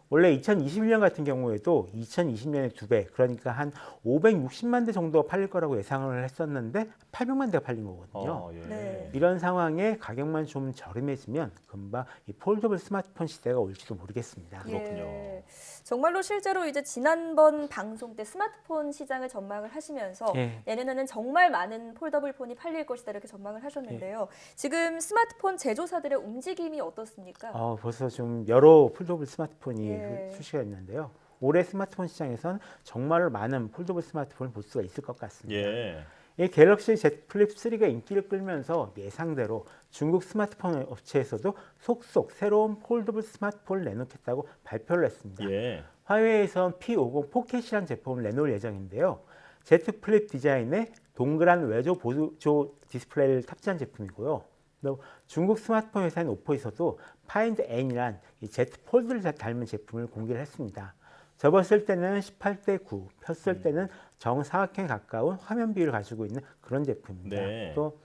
원래 2021년 같은 경우에도 2020년의 2배, 그러니까 한 560만 대 정도 팔릴 거라고 예상을 했었는데 800만 대가 팔린 거거든요. 예. 네. 이런 상황에 가격만 좀 저렴해지면 금방 이 폴더블 스마트폰 시대가 올지도 모르겠습니다. 그렇군요. 예. 정말로 실제로 이제 지난번 방송 때 스마트폰 시장을 전망을 하시면서 예. 내년에는 정말 많은 폴더블 폰이 팔릴 것이다 이렇게 전망을 하셨는데요. 지금 스마트폰 제조사들의 움직임이 어떻습니까? 벌써 좀 여러 폴더블 스마트폰이 예. 출시가 있는데요. 올해 스마트폰 시장에서는 정말 많은 폴더블 스마트폰을 볼 수가 있을 것 같습니다. 예. 이 갤럭시 Z 플립 3가 인기를 끌면서 예상대로 중국 스마트폰 업체에서도 속속 새로운 폴더블 스마트폰을 내놓겠다고 발표를 했습니다. 예. 화웨이에선 P50 포켓이라는 제품을 내놓을 예정인데요. Z 플립 디자인의 동그란 외조 보조 디스플레이를 탑재한 제품이고요. 또 중국 스마트폰 회사인 오포에서도 파인드 N이란 이 Z 폴드를 닮은 제품을 공개를 했습니다. 접었을 때는 18:9, 폈을 때는 정사각형에 가까운 화면 비율을 가지고 있는 그런 제품입니다. 네. 또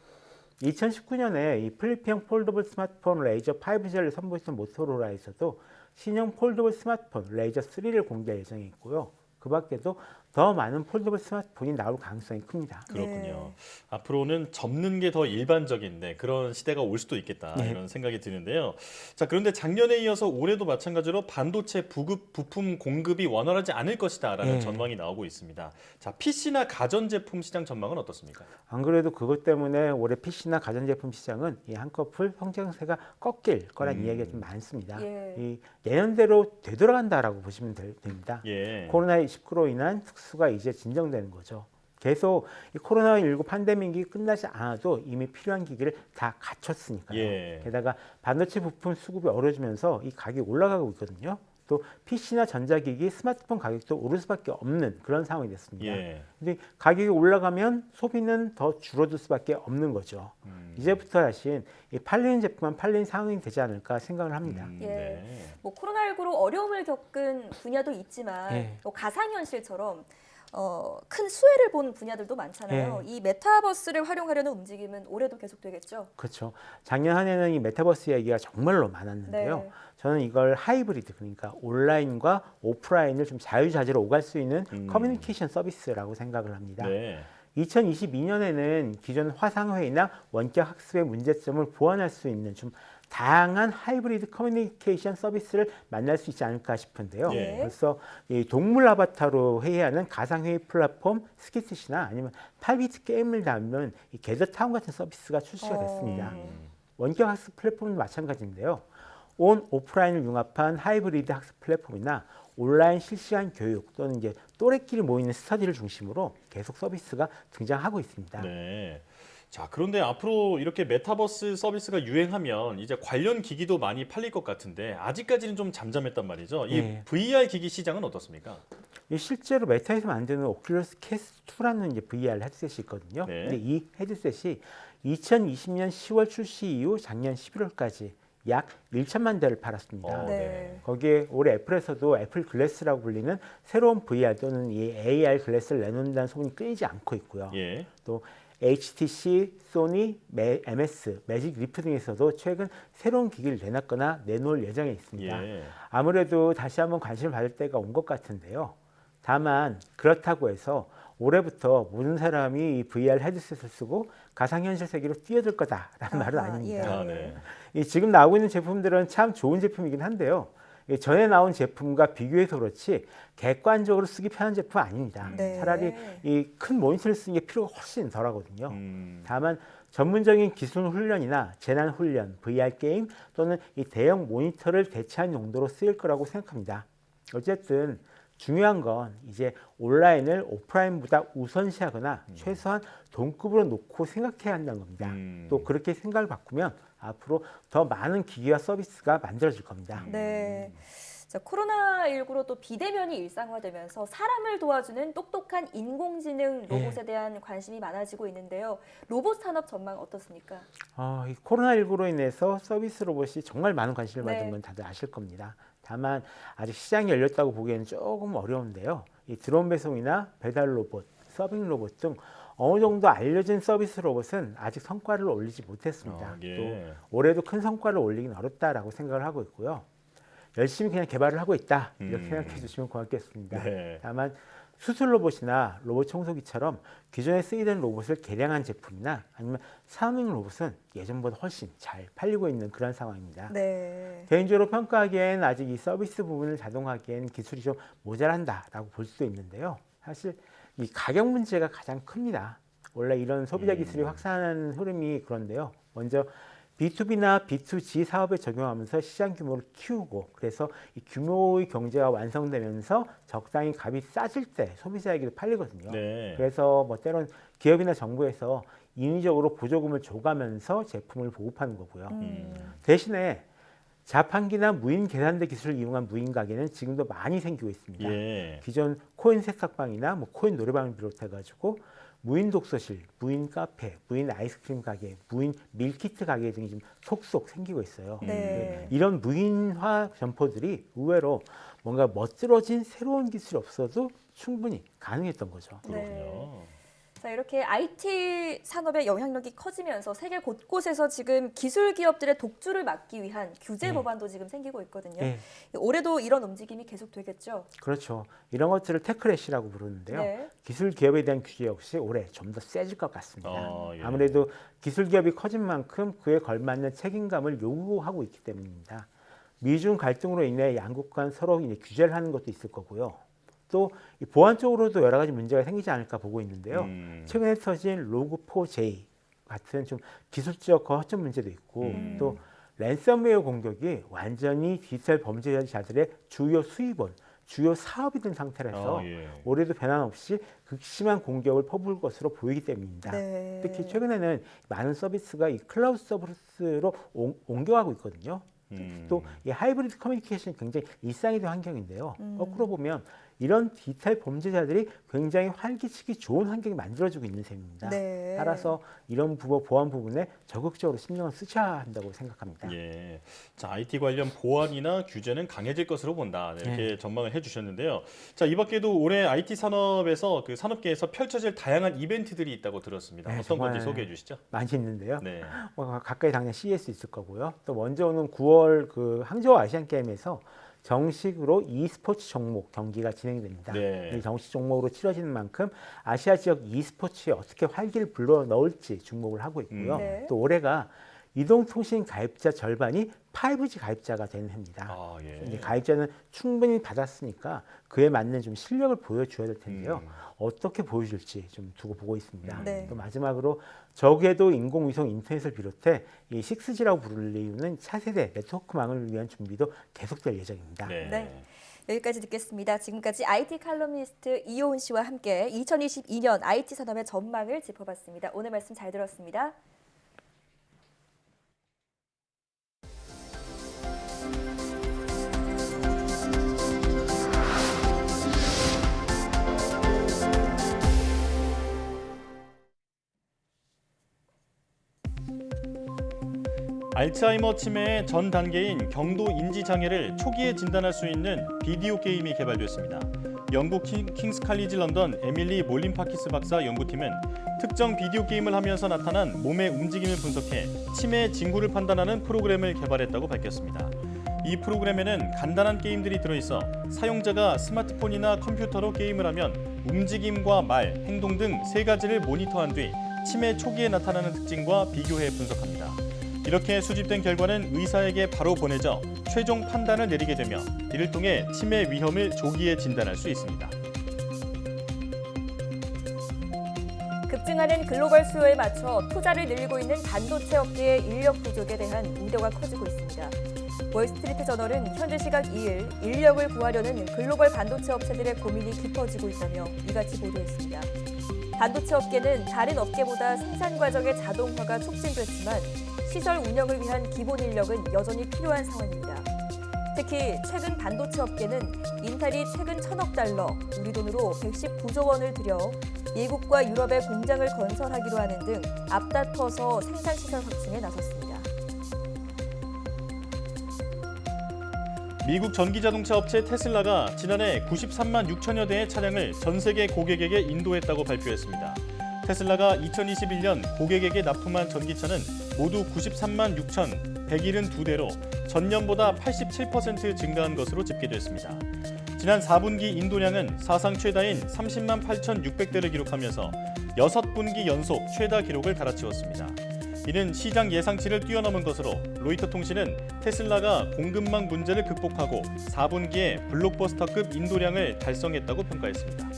2019년에 이 플립형 폴더블 스마트폰 레이저 5G를 선보였던 모토로라에서도 신형 폴더블 스마트폰 레이저 3를 공개할 예정이 있고요. 그 밖에도 더 많은 폴더블 스마트폰이 나올 가능성이 큽니다. 그렇군요. 네. 앞으로는 접는 게 더 일반적인데 그런 시대가 올 수도 있겠다 네. 이런 생각이 드는데요. 자, 그런데 작년에 이어서 올해도 마찬가지로 반도체 부품 공급이 원활하지 않을 것이다라는 네. 전망이 나오고 있습니다. 자, PC나 가전제품 시장 전망은 어떻습니까? 안 그래도 그것 때문에 올해 PC나 가전제품 시장은 이 한꺼풀 성장세가 꺾일 거란 이야기가 좀 많습니다. 예. 이 내년대로 되돌아간다라고 보시면 됩니다. 예. 코로나19로 인한 특수가 이제 진정되는 거죠. 계속 이 코로나19 팬데믹이 끝나지 않아도 이미 필요한 기기를 다 갖췄으니까요. 예. 게다가 반도체 부품 수급이 어려워지면서 이 가격이 올라가고 있거든요. 또 PC나 전자기기, 스마트폰 가격도 오를 수밖에 없는 그런 상황이 됐습니다. 예. 근데 가격이 올라가면 소비는 더 줄어들 수밖에 없는 거죠. 이제부터 다시 이 팔리는 제품만 팔리는 상황이 되지 않을까 생각을 합니다. 예. 네. 뭐 코로나19로 어려움을 겪은 분야도 있지만 예. 또 가상현실처럼 큰 수혜를 본 분야들도 많잖아요. 이 메타버스를 활용하려는 움직임은 올해도 계속되겠죠? 그렇죠. 작년 한 해는 이 메타버스 얘기가 정말로 많았는데요. 네. 저는 이걸 하이브리드, 그러니까 온라인과 오프라인을 좀 자유자재로 오갈 수 있는 커뮤니케이션 서비스라고 생각을 합니다. 네. 2022년에는 기존 화상회의나 원격 학습의 문제점을 보완할 수 있는 좀 다양한 하이브리드 커뮤니케이션 서비스를 만날 수 있지 않을까 싶은데요. 예. 벌써 이 동물 아바타로 회의하는 가상회의 플랫폼 스키트시나 아니면 8비트 게임을 담는 이 게더타운 같은 서비스가 출시가 됐습니다. 원격 학습 플랫폼도 마찬가지인데요. 온 오프라인을 융합한 하이브리드 학습 플랫폼이나 온라인 실시간 교육 또는 이제 또래끼리 모이는 스터디를 중심으로 계속 서비스가 등장하고 있습니다. 네. 자, 그런데 앞으로 이렇게 메타버스 서비스가 유행하면 이제 관련 기기도 많이 팔릴 것 같은데 아직까지는 좀 잠잠했단 말이죠. 이 네. VR 기기 시장은 어떻습니까? 실제로 메타에서 만드는 오큘러스 캐스트 2라는 이제 VR 헤드셋이 있거든요. 네. 근데 이 헤드셋이 2020년 10월 출시 이후 작년 11월까지 약 1천만 대를 팔았습니다. 네. 거기에 올해 애플에서도 애플 글래스라고 불리는 새로운 VR 또는 이 AR 글래스를 내놓는다는 소문이 끊이지 않고 있고요. 예. 또 HTC, 소니, MS, 매직 리프 등에서도 최근 새로운 기기를 내놨거나 내놓을 예정에 있습니다. 예. 아무래도 다시 한번 관심을 받을 때가 온 것 같은데요. 다만 그렇다고 해서 올해부터 모든 사람이 이 VR 헤드셋을 쓰고 가상현실 세계로 뛰어들 거다라는 말은 아닙니다. 아, 네. 이 지금 나오고 있는 제품들은 참 좋은 제품이긴 한데요. 이 전에 나온 제품과 비교해서 그렇지 객관적으로 쓰기 편한 제품 아닙니다. 네. 차라리 이 큰 모니터를 쓰는 게 필요가 훨씬 덜하거든요. 다만 전문적인 기술 훈련이나 재난 훈련, VR 게임 또는 이 대형 모니터를 대체한 용도로 쓰일 거라고 생각합니다. 어쨌든 중요한 건 이제 온라인을 오프라인보다 우선시하거나 최소한 동급으로 놓고 생각해야 한다는 겁니다. 또 그렇게 생각을 바꾸면 앞으로 더 많은 기기와 서비스가 만들어질 겁니다. 네. 자, 코로나19로 또 비대면이 일상화되면서 사람을 도와주는 똑똑한 인공지능 로봇에 대한 관심이 많아지고 있는데요. 로봇 산업 전망 어떻습니까? 이 코로나19로 인해서 서비스 로봇이 정말 많은 관심을 네. 받은 건 다들 아실 겁니다. 다만 아직 시장이 열렸다고 보기에는 조금 어려운데요. 이 드론 배송이나 배달 로봇, 서빙 로봇 등 어느 정도 알려진 서비스 로봇은 아직 성과를 올리지 못했습니다. 예. 또 올해도 큰 성과를 올리긴 어렵다라고 생각을 하고 있고요. 열심히 그냥 개발을 하고 있다 이렇게 생각해 주시면 고맙겠습니다. 네. 다만 수술 로봇이나 로봇 청소기처럼 기존에 쓰이던 로봇을 개량한 제품이나 아니면 사밍 로봇은 예전보다 훨씬 잘 팔리고 있는 그런 상황입니다. 네. 개인적으로 평가하기엔 아직 이 서비스 부분을 자동화하기엔 기술이 좀 모자란다라고 볼 수도 있는데요. 사실 이 가격 문제가 가장 큽니다. 원래 이런 소비자 기술이 확산하는 흐름이 그런데요. 먼저 B2B나 B2G 사업에 적용하면서 시장 규모를 키우고 그래서 이 규모의 경제가 완성되면서 적당히 값이 싸질 때 소비자에게도 팔리거든요. 네. 그래서 뭐 때론 기업이나 정부에서 인위적으로 보조금을 줘가면서 제품을 보급하는 거고요. 대신에 자판기나 무인 계산대 기술을 이용한 무인 가게는 지금도 많이 생기고 있습니다. 예. 기존 코인 세탁방이나 코인 노래방을 비롯해가지고 무인 독서실, 무인 카페, 무인 아이스크림 가게, 무인 밀키트 가게 등이 지금 속속 생기고 있어요. 네. 이런 무인화 점포들이 의외로 뭔가 멋들어진 새로운 기술이 없어도 충분히 가능했던 거죠. 네. 자, 이렇게 IT 산업의 영향력이 커지면서 세계 곳곳에서 지금 기술 기업들의 독주를 막기 위한 규제 법안도 지금 생기고 있거든요. 네. 올해도 이런 움직임이 계속 되겠죠? 그렇죠. 이런 것들을 테크래시라고 부르는데요. 네. 기술 기업에 대한 규제 역시 올해 좀 더 세질 것 같습니다. 예. 아무래도 기술 기업이 커진 만큼 그에 걸맞는 책임감을 요구하고 있기 때문입니다. 미중 갈등으로 인해 양국 간 서로 이제 규제를 하는 것도 있을 거고요. 또 보안 쪽으로도 여러 가지 문제가 생기지 않을까 보고 있는데요. 최근에 터진 로그4j 같은 좀 기술적 거점 문제도 있고 또 랜섬웨어 공격이 완전히 디지털 범죄자들의 주요 수입원, 주요 사업이 된 상태라서 올해도 변함없이 극심한 공격을 퍼부을 것으로 보이기 때문입니다. 네. 특히 최근에는 많은 서비스가 이 클라우드 서비스로 옮겨가고 있거든요. 또 이 하이브리드 커뮤니케이션이 굉장히 일상이 된 환경인데요. 거꾸로 보면 이런 디지털 범죄자들이 굉장히 활기치기 좋은 환경이 만들어지고 있는 셈입니다. 네. 따라서 이런 보안 부분에 적극적으로 신경을 쓰셔야 한다고 생각합니다. 예. 자, IT 관련 보안이나 규제는 강해질 것으로 본다. 네, 이렇게 전망을 해주셨는데요. 자, 이 밖에도 올해 IT 산업에서 그 산업계에서 펼쳐질 다양한 이벤트들이 있다고 들었습니다. 네, 어떤 건지 소개해 주시죠. 많이 있는데요. 네. 가까이 당장 CES 있을 거고요. 또 먼저 오는 9월 그 항저우 아시안 게임에서 정식으로 e스포츠 종목 경기가 진행됩니다. 네. 이 정식 종목으로 치러지는 만큼 아시아 지역 e스포츠에 어떻게 활기를 불러 넣을지 주목을 하고 있고요. 또 올해가 이동통신 가입자 절반이 5G 가입자가 되는 해입니다. 이제 가입자는 충분히 받았으니까 그에 맞는 좀 실력을 보여줘야 될 텐데요. 어떻게 보여줄지 좀 두고 보고 있습니다. 또 마지막으로 적에도 인공위성 인터넷을 비롯해 이 6G라고 불리우는 차세대 네트워크망을 위한 준비도 계속될 예정입니다. 네. 여기까지 듣겠습니다. 지금까지 IT 칼럼니스트 이효은 씨와 함께 2022년 IT 산업의 전망을 짚어봤습니다. 오늘 말씀 잘 들었습니다. 알츠하이머 치매의 전 단계인 경도 인지 장애를 초기에 진단할 수 있는 비디오 게임이 개발됐습니다. 영국 킹스 칼리지 런던 에밀리 몰린파키스 박사 연구팀은 특정 비디오 게임을 하면서 나타난 몸의 움직임을 분석해 치매의 징후를 판단하는 프로그램을 개발했다고 밝혔습니다. 이 프로그램에는 간단한 게임들이 들어있어 사용자가 스마트폰이나 컴퓨터로 게임을 하면 움직임과 말, 행동 등 3가지를 모니터한 뒤 치매 초기에 나타나는 특징과 비교해 분석합니다. 이렇게 수집된 결과는 의사에게 바로 보내져 최종 판단을 내리게 되며 이를 통해 치매 위험을 조기에 진단할 수 있습니다. 급증하는 글로벌 수요에 맞춰 투자를 늘리고 있는 반도체 업계의 인력 부족에 대한 우려가 커지고 있습니다. 월스트리트 저널은 현재 시각 2일 인력을 구하려는 글로벌 반도체 업체들의 고민이 깊어지고 있다며 이같이 보도했습니다. 반도체 업계는 다른 업계보다 생산 과정의 자동화가 촉진됐지만 시설 운영을 위한 기본 인력은 여전히 필요한 상황입니다. 특히 최근 반도체 업계는 인텔이 최근 1,000억 달러, 우리 돈으로 119조 원을 들여 미국과 유럽에 공장을 건설하기로 하는 등 앞다퉈서 생산시설 확충에 나섰습니다. 미국 전기자동차 업체 테슬라가 지난해 93만 6천여 대의 차량을 전 세계 고객에게 인도했다고 발표했습니다. 테슬라가 2021년 고객에게 납품한 전기차는 모두 93만 6,172대로 전년보다 87% 증가한 것으로 집계됐습니다. 지난 4분기 인도량은 사상 최다인 30만 8,600대를 기록하면서 6분기 연속 최다 기록을 갈아치웠습니다. 이는 시장 예상치를 뛰어넘은 것으로 로이터 통신은 테슬라가 공급망 문제를 극복하고 4분기에 블록버스터급 인도량을 달성했다고 평가했습니다.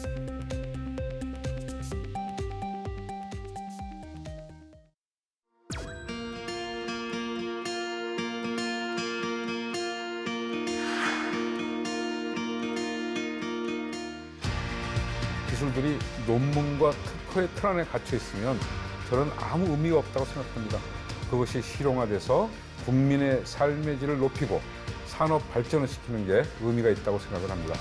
기술들이 논문과 특허의 틀 안에 갇혀 있으면 저는 아무 의미가 없다고 생각합니다. 그것이 실용화돼서 국민의 삶의 질을 높이고 산업 발전을 시키는 게 의미가 있다고 생각을 합니다.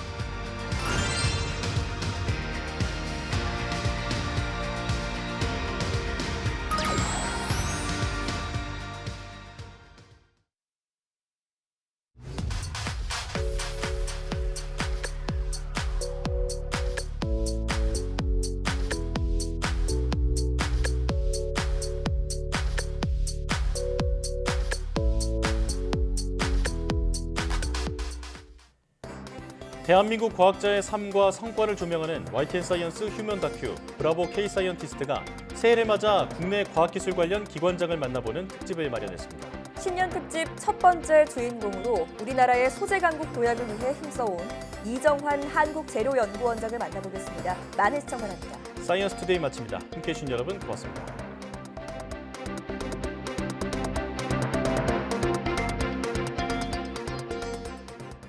대한민국 과학자의 삶과 성과를 조명하는 YTN 사이언스 휴먼 다큐 브라보 K 사이언티스트가 새해를 맞아 국내 과학기술 관련 기관장을 만나보는 특집을 마련했습니다. 신년 특집 첫 번째 주인공으로 우리나라의 소재 강국 도약을 위해 힘써온 이정환 한국재료연구원장을 만나보겠습니다. 많은 시청 바랍니다. 사이언스 투데이 마칩니다. 함께해 주신 여러분 고맙습니다.